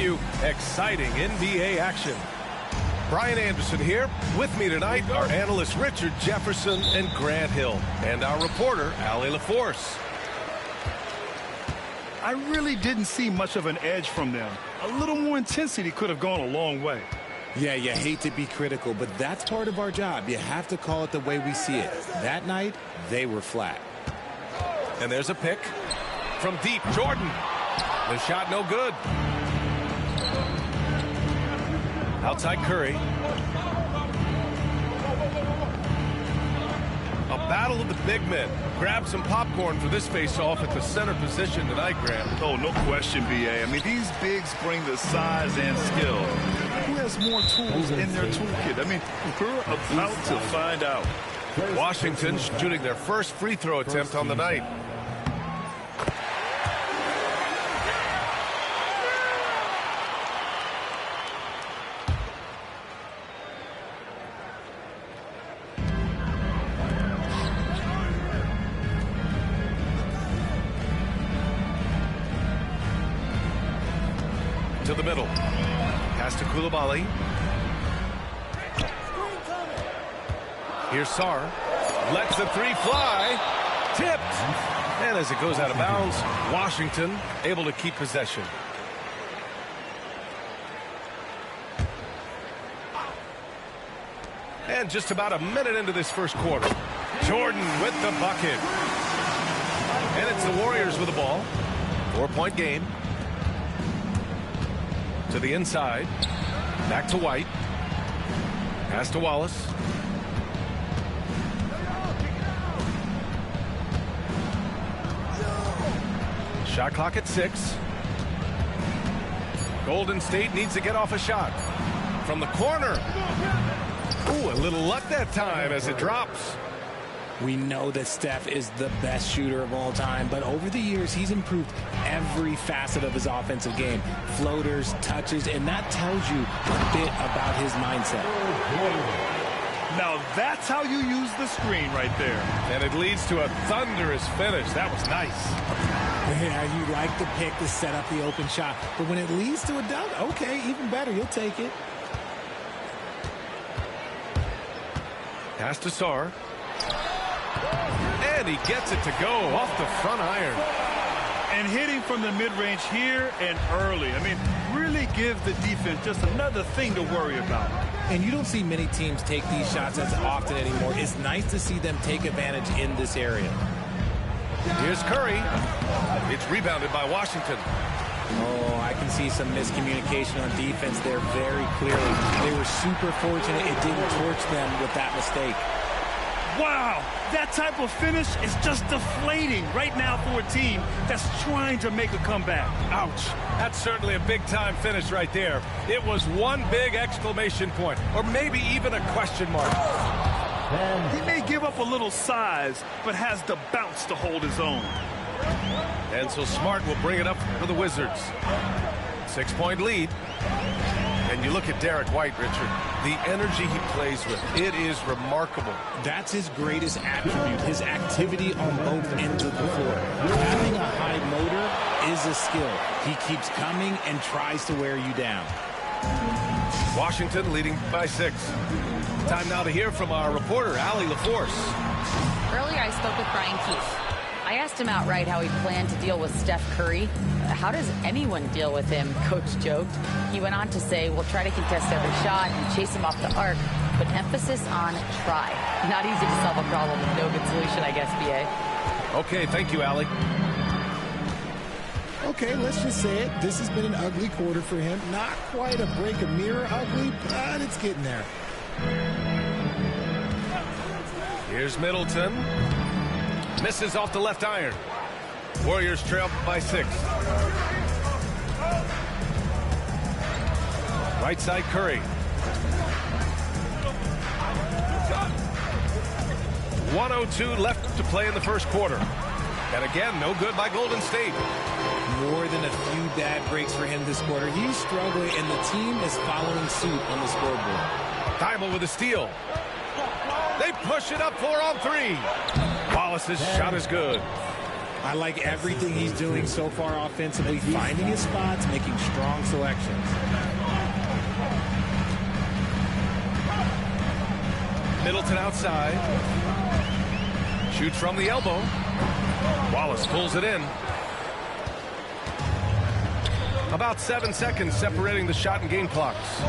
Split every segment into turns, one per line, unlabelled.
you exciting NBA action. Brian Anderson here. With me tonight are analysts Richard Jefferson and Grant Hill, and our reporter, Allie LaForce.
I really didn't see much of an edge from them. A little more intensity could have gone a long way.
Yeah, you hate to be critical, but that's part of our job. You have to call it the way we see it. That night, they were flat.
And there's a pick from deep. Jordan. The shot no good. Outside Curry. A battle of the big men. Grab some popcorn for this face-off at the center position tonight, Graham.
Oh, no question, B.A. I mean, these bigs bring the size and skill. Who has more tools in their toolkit? I mean, we're about to find out.
Washington shooting their first free throw attempt on the night. To the middle. Pass to Coulibaly. Here's Sarr. Lets the three fly. Tipped. And as it goes out of bounds, Washington able to keep possession. And just about a minute into this first quarter, Jordan with the bucket. And it's the Warriors with the ball. 4-point game. To the inside. Back to White. Pass to Wallace. Shot clock at 6. Golden State needs to get off a shot. From the corner. Ooh, a little luck that time as it drops.
We know that Steph is the best shooter of all time, but over the years, he's improved every facet of his offensive game. Floaters, touches, and that tells you a bit about his mindset.
Now, that's how you use the screen right there.
And it leads to a thunderous finish. That was nice.
Yeah, you like the pick to set up the open shot, but when it leads to a dunk, okay, even better, you'll take it.
Pass to Sarr. And he gets it to go off the front iron.
And hitting from the mid-range here and early. I mean, really gives the defense just another thing to worry about.
And you don't see many teams take these shots as often anymore. It's nice to see them take advantage in this area.
Here's Curry. It's rebounded by Washington.
Oh, I can see some miscommunication on defense there very clearly. They were super fortunate it didn't torch them with that mistake.
Wow, that type of finish is just deflating right now for a team that's trying to make a comeback.
Ouch. That's certainly a big-time finish right there. It was one big exclamation point, or maybe even a question mark.
He may give up a little size, but has the bounce to hold his own.
And so Smart will bring it up for the Wizards. 6-point lead. And you look at Derek White, Richard, the energy he plays with, it is remarkable.
That's his greatest attribute, his activity on both ends of the floor. Having a high motor is a skill. He keeps coming and tries to wear you down.
Washington leading by 6. Time now to hear from our reporter, Allie LaForce.
Earlier, I spoke with Brian Keefe. I asked him outright how he planned to deal with Steph Curry. How does anyone deal with him, Coach joked. He went on to say, we'll try to contest every shot and chase him off the arc, but emphasis on try. Not easy to solve a problem with no good solution, I guess, B.A.
Okay, thank you, Allie.
Okay, let's just say it. This has been an ugly quarter for him. Not quite a break a mirror ugly, but it's getting there.
Here's Middleton. Misses off the left iron. Warriors trail by 6. Right side Curry. 1:02 left to play in the first quarter. And again, no good by Golden State.
More than a few bad breaks for him this quarter. He's struggling, and the team is following suit on the scoreboard.
Thybulle with a steal. They push it up 4 on 3. Wallace's shot is good.
I like everything he's doing so far offensively, finding his spots, making strong selections.
Middleton outside. Shoots from the elbow. Wallace pulls it in. About 7 seconds separating the shot and game clocks.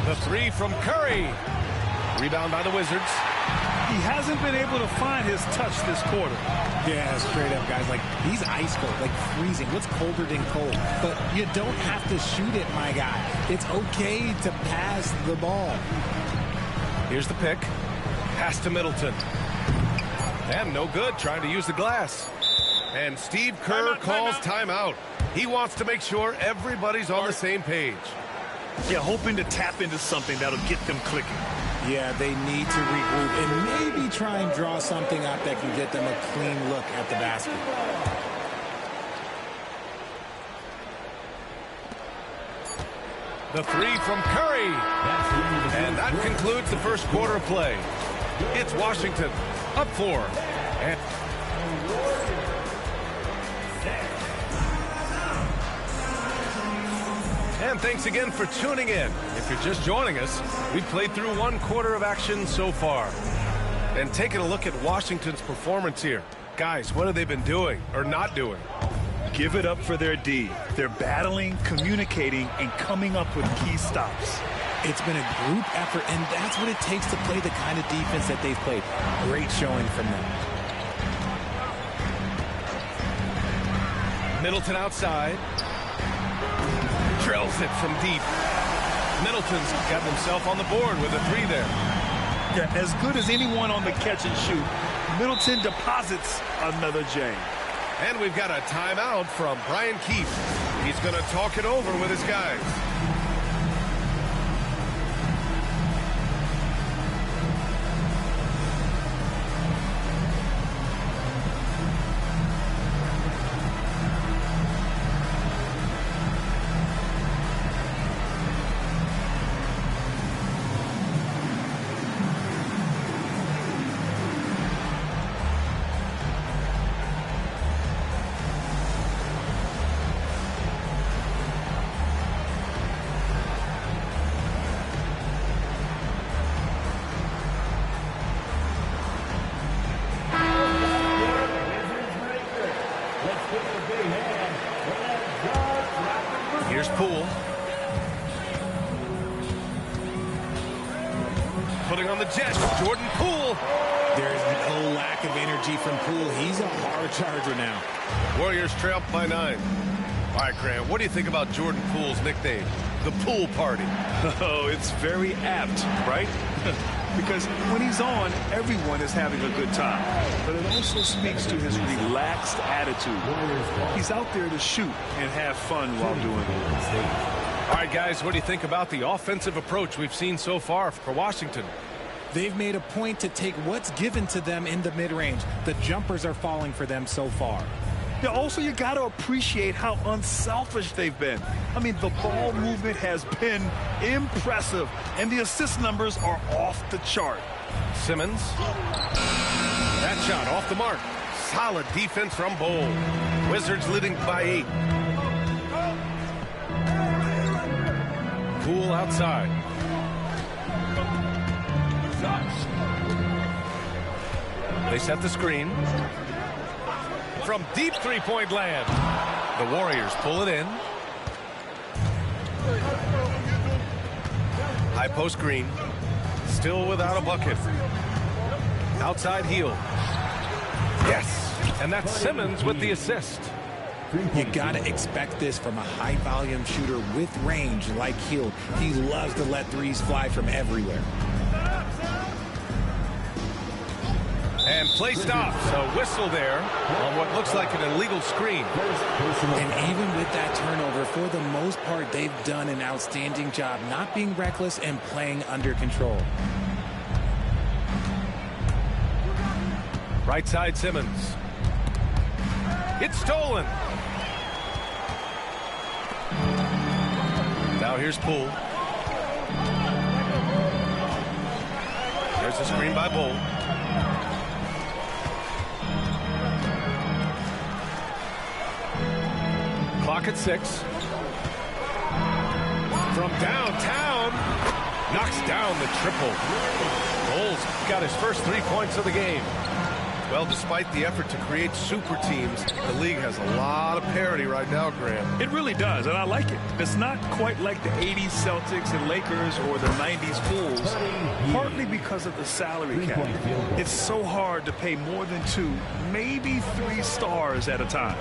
The three from Curry. Rebound by the Wizards.
He hasn't been able to find his touch this quarter.
Yeah, straight up, guys. Like, he's ice cold, like freezing. What's colder than cold? But you don't have to shoot it, my guy. It's okay to pass the ball.
Here's the pick. Pass to Middleton. And no good, trying to use the glass. And Steve Kerr calls timeout. He wants to make sure everybody's on the same page.
Yeah, hoping to tap into something that'll get them clicking.
Yeah, they need to regroup and maybe try and draw something up that can get them a clean look at the basket.
The three from Curry. And that concludes the first quarter of play. It's Washington up 4. And thanks again for tuning in. If you're just joining us, we've played through 1 quarter of action so far. And taking a look at Washington's performance here. Guys, what have they been doing or not doing?
Give it up for their D. They're battling, communicating, and coming up with key stops.
It's been a group effort, and that's what it takes to play the kind of defense that they've played. Great showing from them.
Middleton outside. Drills it from deep. Middleton's got himself on the board with a 3 there.
Yeah, as good as anyone on the catch and shoot, Middleton deposits another J.
And we've got a timeout from Brian Keefe. He's going to talk it over with his guys. Here's Poole. Putting on the jet, Jordan Poole.
There's no lack of energy from Poole. He's a hard charger now.
Warriors trail by 9. All right, Graham, what do you think about Jordan Poole's nickname, the Pool Party?
Oh, it's very apt, right? Because when he's on, everyone is having a good time. But it also speaks to his relaxed attitude. He's out there to shoot and have fun while doing it.
All right, guys, what do you think about the offensive approach we've seen so far for Washington?
They've made a point to take what's given to them in the mid-range. The jumpers are falling for them so far.
Yeah, also, you got to appreciate how unselfish they've been. I mean, the ball movement has been impressive, and the assist numbers are off the chart.
Simmons. That shot off the mark. Solid defense from Bol. Wizards leading by 8. Poole outside. They set the screen. From deep three-point land. The Warriors pull it in. High post Green. Still without a bucket. Outside Hield. Yes. And that's Simmons with the assist.
You got to expect this from a high-volume shooter with range like Hield. He loves to let threes fly from everywhere.
And play stops. A whistle there on what looks like an illegal screen.
And even with that turnover, for the most part, they've done an outstanding job not being reckless and playing under control.
Right side Simmons. It's stolen. Now here's Poole. There's the screen by Bol. clock at 6. From downtown, knocks down the triple. Bulls got his first 3 points of the game. Well, despite the effort to create super teams, the league has a lot of parity right now, Graham.
It really does, and I like it. It's not quite like the 80s Celtics and Lakers or the 90s Bulls, partly because of the salary cap. It's so hard to pay more than 2, maybe 3 stars at a time.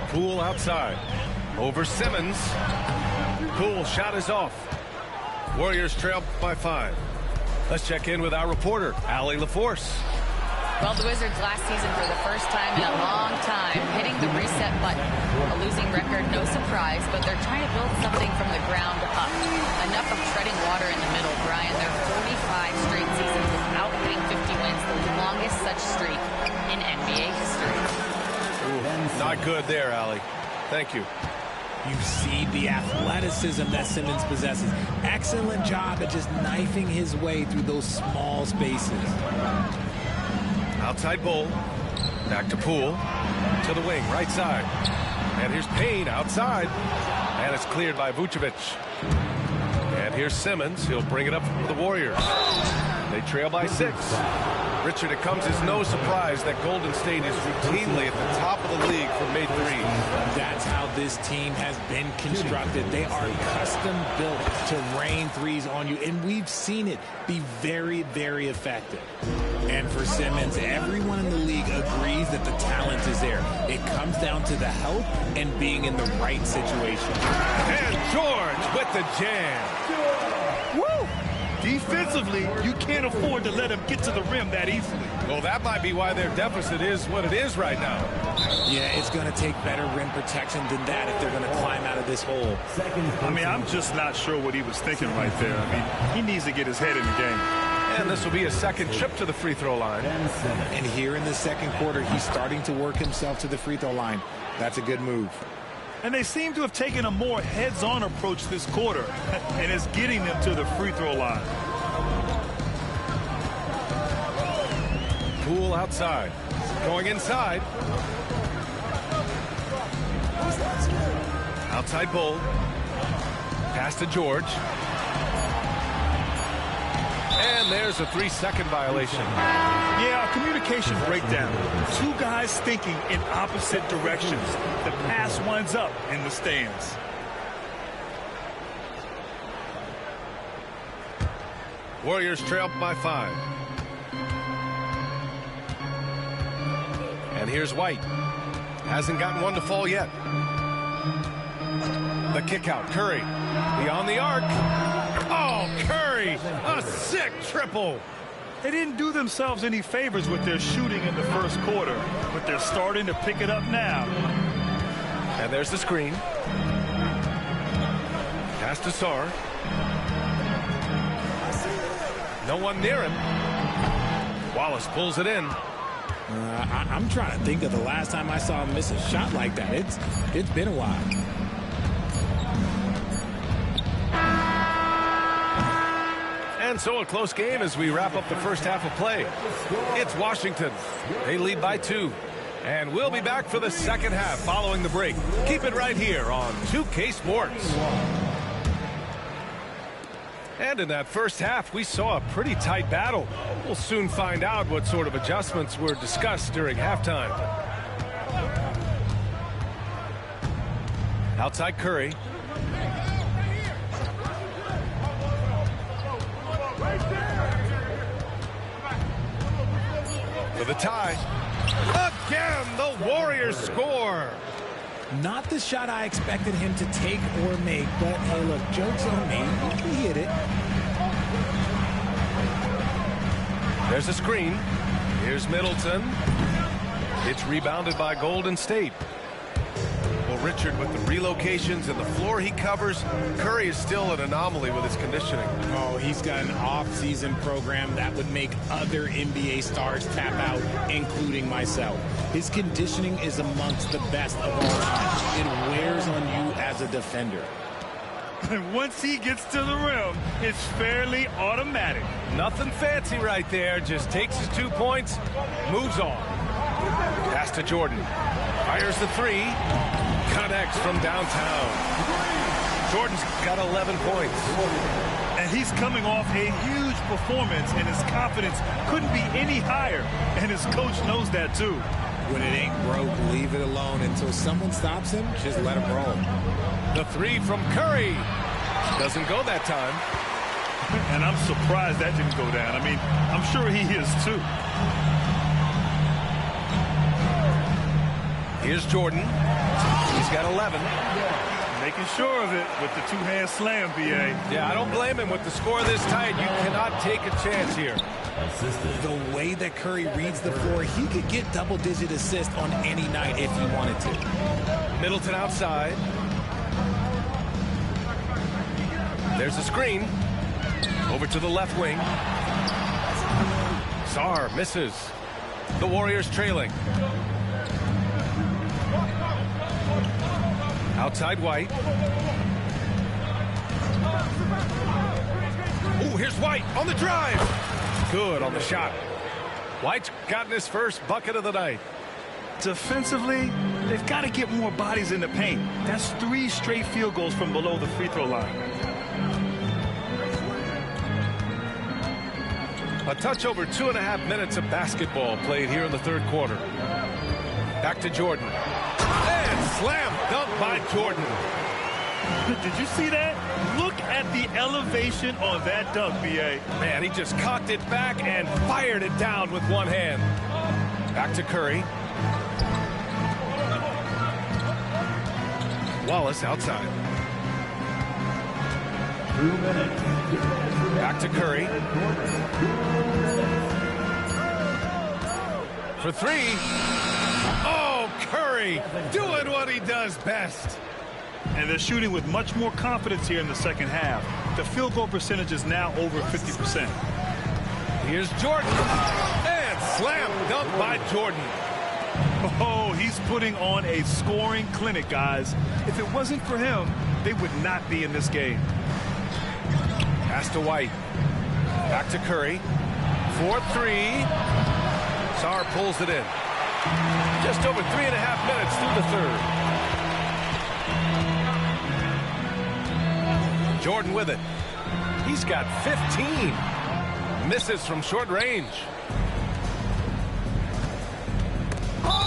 Poole outside. Over Simmons. Poole shot is off. Warriors trail by 5. Let's check in with our reporter, Allie LaForce.
Well, the Wizards last season for the first time in a long time hitting the reset button. A losing record, no surprise, but they're trying to build something from the ground up. Enough of treading water in the middle, Brian. They're 45 straight seasons without hitting 50 wins, the longest such streak in NBA history.
Ooh, not good there, Allie. Thank you.
You see the athleticism that Simmons possesses. Excellent job at just knifing his way through those small spaces.
Outside Bull. Back to Poole. To the wing, right side. And here's Payne outside. And it's cleared by Vucevic. And here's Simmons. He'll bring it up for the Warriors. They trail by 6. Richard, it comes as no surprise that Golden State is routinely at the top of the league for made threes.
That's how this team has been constructed. They are custom built to rain threes on you, and we've seen it be very, very effective. And for Simmons, everyone in the league agrees that the talent is there. It comes down to the help and being in the right situation.
And George with the jam.
Woo! Defensively, you can't afford to let him get to the rim that easily.
Well, that might be why their deficit is what it is right now.
Yeah, it's going to take better rim protection than that if they're going to climb out of this hole.
I mean, I'm just not sure what he was thinking right there. I mean, he needs to get his head in the game.
And this will be a second trip to the free throw line.
And here in the second quarter, he's starting to work himself to the free throw line. That's a good move.
And they seem to have taken a more heads-on approach this quarter, and it's getting them to the free throw line.
Poole outside. Going inside. Outside Bull. Pass to George. And there's a 3-second violation.
Yeah, a communication breakdown. 2 guys thinking in opposite directions. The pass winds up in the stands.
Warriors trail by 5. And here's White. Hasn't gotten one to fall yet. The kick out. Curry. Beyond the arc. Oh, Curry. A sick triple.
They didn't do themselves any favors with their shooting in the first quarter, but they're starting to pick it up now.
And there's the screen. Pass to Sarr. No one near him. Wallace pulls it in.
I'm trying to think of the last time I saw him miss a shot like that. It's been a while.
And so a close game as we wrap up the first half of play. It's Washington. They lead by 2. And we'll be back for the second half following the break. Keep it right here on 2K Sports. And in that first half, we saw a pretty tight battle. We'll soon find out what sort of adjustments were discussed during halftime. Outside Curry. For the tie. Again, the Warriors score.
Not the shot I expected him to take or make, but hey, look, joke's on me. He hit it.
There's a screen. Here's Middleton. It's rebounded by Golden State. Well, Richard, with the relocations and the floor he covers, Curry is still an anomaly with his conditioning.
Oh, he's got an off-season program that would make other NBA stars tap out, including myself. His conditioning is amongst the best of all time. It wears on you as a defender.
And once he gets to the rim, it's fairly automatic.
Nothing fancy right there. Just takes his 2 points, moves on. Pass to Jordan. Fires the three. Connects from downtown. Jordan's got 11 points.
And he's coming off a huge performance, and his confidence couldn't be any higher. And his coach knows that, too.
When it ain't broke, leave it alone. Until someone stops him, just let him roll.
The three from Curry. Doesn't go that time.
And I'm surprised that didn't go down. I mean, I'm sure he is, too.
Here's Jordan. He's got 11.
Making sure of it with the two-hand slam, B.A.
Yeah, I don't blame him with the score this tight. You cannot take a chance here.
The way that Curry reads the floor, he could get double-digit assists on any night if he wanted to.
Middleton outside. There's a screen. Over to the left wing. Sarr misses. The Warriors trailing. Outside White. Ooh, here's White on the drive. Good on the shot. White's gotten his first bucket of the night.
Defensively, they've got to get more bodies in the paint. That's 3 straight field goals from below the free throw line.
A touch over 2.5 minutes of basketball played here in the third quarter. Back to Jordan. And slam dunk by Jordan.
Did you see that? Look at the elevation on that dunk, B.A.
Man, he just cocked it back and fired it down with one hand. Back to Curry. Wallace outside.
2 minutes.
Back to Curry. For three. Oh, Curry doing what he does best.
And they're shooting with much more confidence here in the second half. The field goal percentage is now over 50%.
Here's Jordan. And slam dunk by Jordan.
Oh, he's putting on a scoring clinic, guys. If it wasn't for him, they would not be in this game.
Pass to White. Back to Curry. 4-3. Sarr pulls it in. Just over 3.5 minutes through the third. Jordan with it. He's got 15. Misses from short range.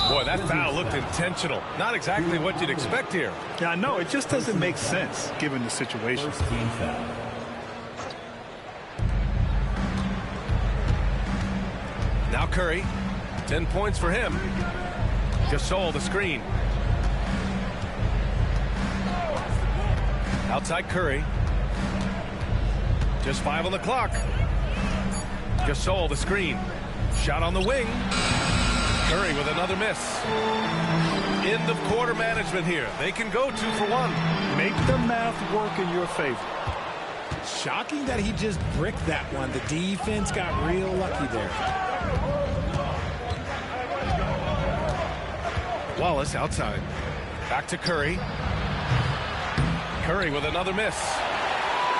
Boy, that foul looked intentional. Not exactly what you'd expect here.
Yeah, I know. It just doesn't make sense given the situation.
First team foul.
Now Curry. 10 points for him. Gasol the screen. Outside Curry. Just 5 on the clock. Gasol the screen. Shot on the wing. Curry with another miss. End of quarter management here. They can go 2 for 1.
Make the math work in your favor.
Shocking that he just bricked that one. The defense got real lucky there.
Wallace outside. Back to Curry. Curry with another miss.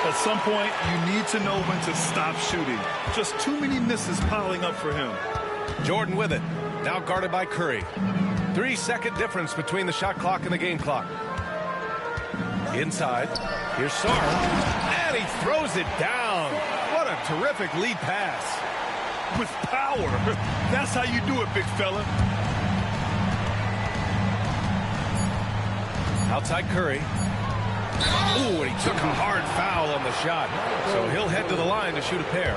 At some point, you need to know when to stop shooting. Just too many misses piling up for him.
Jordan with it. Now guarded by Curry. 3-second difference between the shot clock and the game clock. Inside. Here's Sarr. And he throws it down. What a terrific lead pass.
With power. That's how you do it, big fella.
Outside Curry. Ooh, and he took a hard foul on the shot. So he'll head to the line to shoot a pair.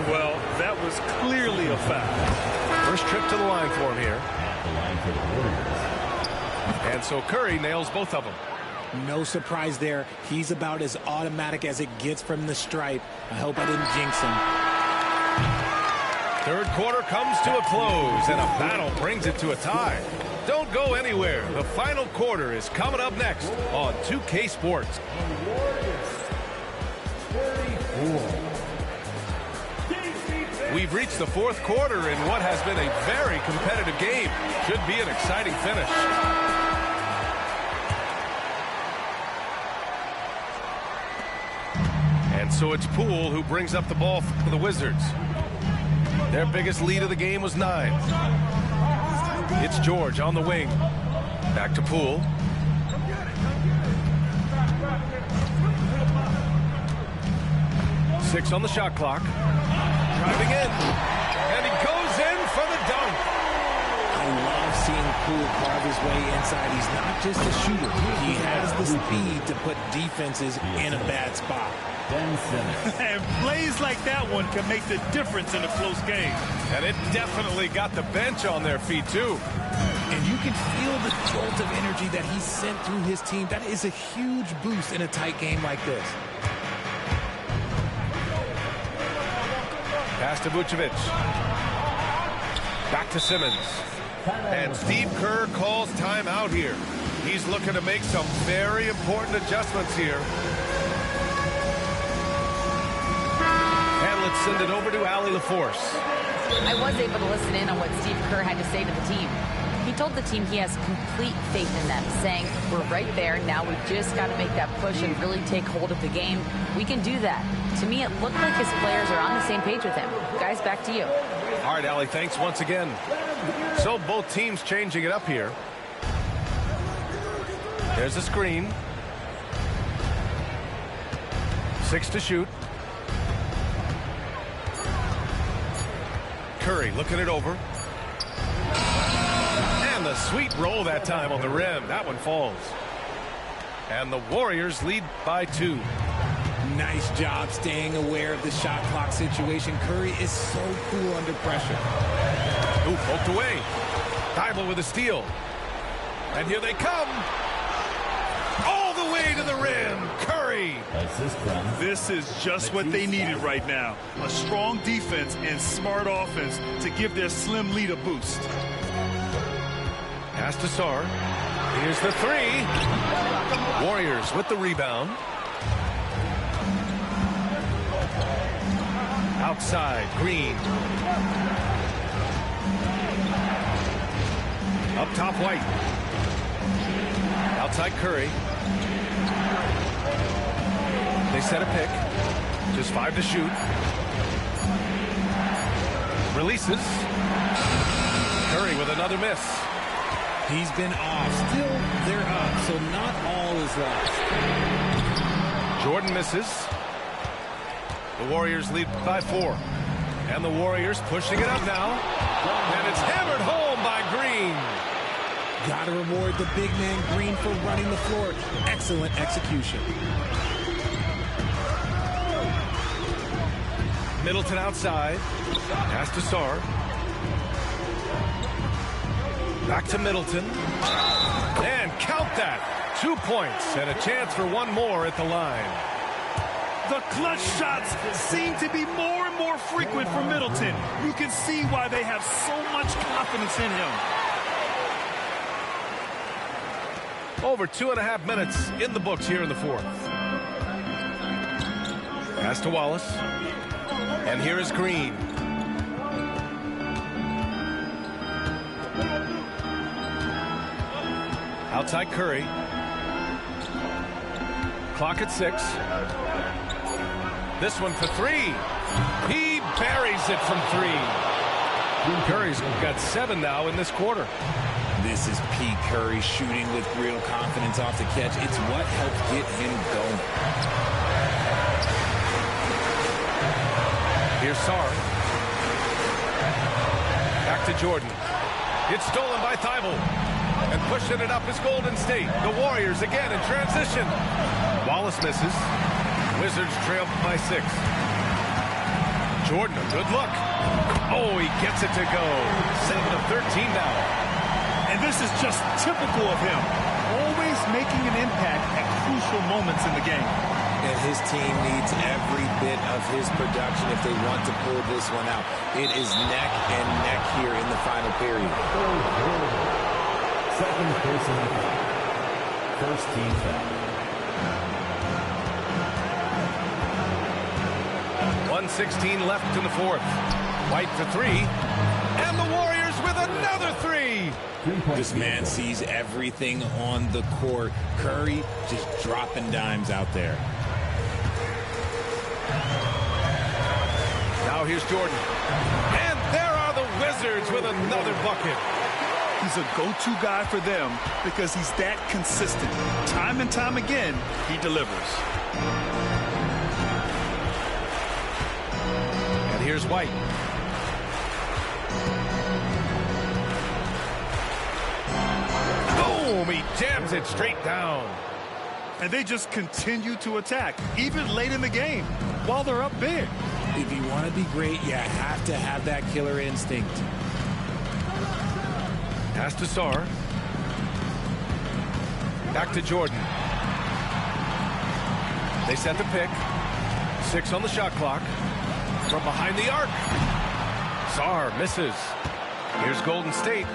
Well, that was clearly a foul.
First trip to the line for him here.
At the line for the Warriors.
And so Curry nails both of them.
No surprise there. He's about as automatic as it gets from the stripe. I hope I didn't jinx him.
Third quarter comes to a close, and a battle brings it to a tie. Don't go anywhere. The final quarter is coming up next on 2K Sports. We've reached the fourth quarter in what has been a very competitive game. Should be an exciting finish. And so it's Poole who brings up the ball for the Wizards. Their biggest lead of the game was 9. It's George on the wing. Back to Poole. Six on the shot clock. Driving in. And he goes in for the dunk.
I love seeing Poole carve his way inside. He's not just a shooter. He has the speed to put defenses in a bad spot.
Ben Simmons.
And plays like that one can make the difference in a close game.
And it definitely got the bench on their feet, too.
And you can feel the jolt of energy that he sent through his team. That is a huge boost in a tight game like this.
Pass to Vucevic. Back to Simmons. And Steve Kerr calls timeout here. He's looking to make some very important adjustments here. And let's send it over to Allie LaForce.
I was able to listen in on what Steve Kerr had to say to the team. He told the team he has complete faith in them, saying, we're right there. Now we just got to make that push and really take hold of the game. We can do that. To me, it looked like his players are on the same page with him. Guys, back to you.
All right, Allie, thanks once again. So both teams changing it up here. There's a screen. 6 to shoot. Curry looking it over. And the sweet roll that time on the rim. That one falls. And the Warriors lead by 2.
Nice job staying aware of the shot clock situation. Curry is so cool under pressure.
Ooh, poked away. Thibault with a steal. And here they come. All the way to the rim. Curry.
Assist from
This is just what they needed right now. A strong defense and smart offense to give their slim lead a boost.
Pass to Sarr. Here's the 3. Warriors with the rebound. Outside, Green. Up top, White. Outside, Curry. They set a pick. Just 5 to shoot. Releases. Curry with another miss.
He's been off. Still, they're up, so not all is lost.
Jordan misses. The Warriors lead by 4. And the Warriors pushing it up now. And it's hammered home by Green.
Gotta reward the big man Green for running the floor. Excellent execution.
Middleton outside. Pass to Sarr. Back to Middleton. And count that. 2 points and a chance for one more at the line.
The clutch shots seem to be more and more frequent for Middleton. You can see why they have so much confidence in him.
Over 2.5 minutes in the books here in the 4th. Pass to Wallace. And here is Green. Outside Curry. Clock at 6. This one for 3. He buries it from 3. Curry's got 7 now in this quarter.
This is Pete Curry shooting with real confidence off the catch. It's what helped get him going.
Here's Sarr. Back to Jordan. It's stolen by Thibault. And pushing it up is Golden State. The Warriors again in transition. Wallace misses. Wizards trail by 6. Jordan, a good look. Oh, he gets it to go. 7 of 13 now.
And this is just typical of him. Always making an impact at crucial moments in the game.
And his team needs every bit of his production if they want to pull this one out. It is neck and neck here in the final period.
second personal foul. First team foul.
1:16 left in the 4th. White for 3. And the Warriors with another 3.
This man sees everything on the court. Curry just dropping dimes out there.
Now here's Jordan. And there are the Wizards with another bucket.
He's a go-to guy for them because he's that consistent. Time and time again, he delivers.
And here's White. Boom! He jams it straight down.
And they just continue to attack, even late in the game, while they're up big.
If you want to be great, you have to have that killer instinct.
Pass to Sarr. Back to Jordan. They set the pick. 6 on the shot clock. From behind the arc. Sarr misses. Here's Golden State.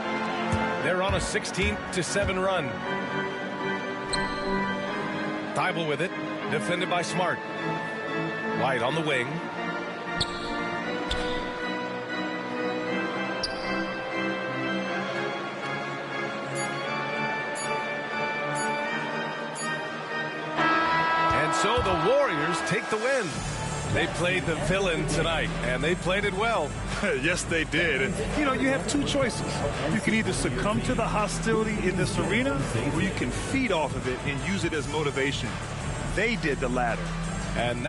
They're on a 16-7 run. Thibault with it. Defended by Smart. White on the wing. So the Warriors take the win. They played the villain tonight, and they played it well.
Yes, they did. And, you know, you have two choices. You can either succumb to the hostility in this arena, or you can feed off of it and use it as motivation. They did the latter.
And